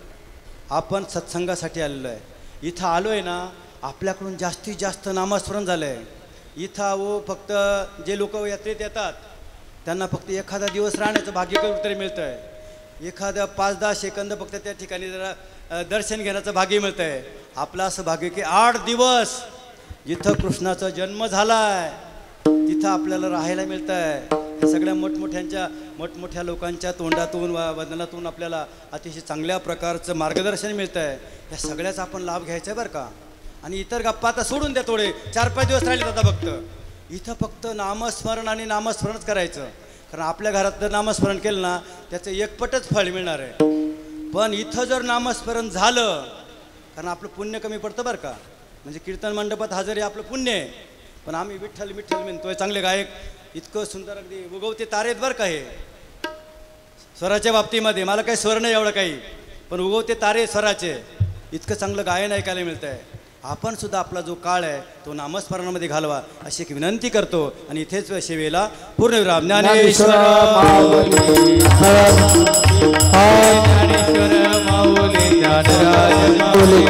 आपण सत्संगासाठी आलेलो आहे. इथं आलो आहे ना, आपल्याकडून जास्तीत जास्त नामस्मरण झालं आहे. इथं फक्त जे लोक यात्रेत येतात त्यांना फक्त एखादा दिवस राहण्याचं भाग्य कुठेतरी मिळतं आहे. एखादं 5-10 सेकंद फक्त त्या ठिकाणी जरा दर्शन घेण्याचं भाग्य मिळतं आहे. आपलं असं भाग्य की 8 दिवस जिथं कृष्णाचा जन्म झाला आहे तिथं आपल्याला राहायला मिळतं आहे. सगळ्या मोठमोठ्या लोकांच्या तोंडातून वदनातून आपल्याला अतिशय चांगल्या प्रकारचं मार्गदर्शन मिळतं आहे. या सगळ्याचा आपण लाभ घ्यायचा आहे बरं का. आणि इतर गप्पा आता सोडून द्या, थोडे 4-5 दिवस राहिले आता फक्त इथं फक्त नामस्मरण आणि नामस्मरणच करायचं. कारण आपल्या घरात जर नामस्मरण केलं ना त्याचं एकपटच फळ मिळणार आहे. पण इथं जर नामस्मरण झालं, कारण आपलं पुण्य कमी पडतं बरं का. म्हणजे कीर्तन मंडपात हजेरी आपलं पुण्य आहे, पण आम्ही विठ्ठल विठ्ठल म्हणतोय. चांगले गायक इतकं सुंदर अगदी उगवते तारेत बरं का. हे स्वराच्या बाबतीमध्ये मला काही स्वर नाही एवढं काही, पण उगवते तारे स्वराचे इतकं चांगलं गायन ऐकायला मिळतं आहे. आपण सुद्धा आपला जो काळ आहे तो नामस्मरणामध्ये घालवा अशी एक विनंती करतो. आणि इथेच सेवेला पूर्णविराम. ज्ञानेश्वर माऊली ज्ञानराज माऊली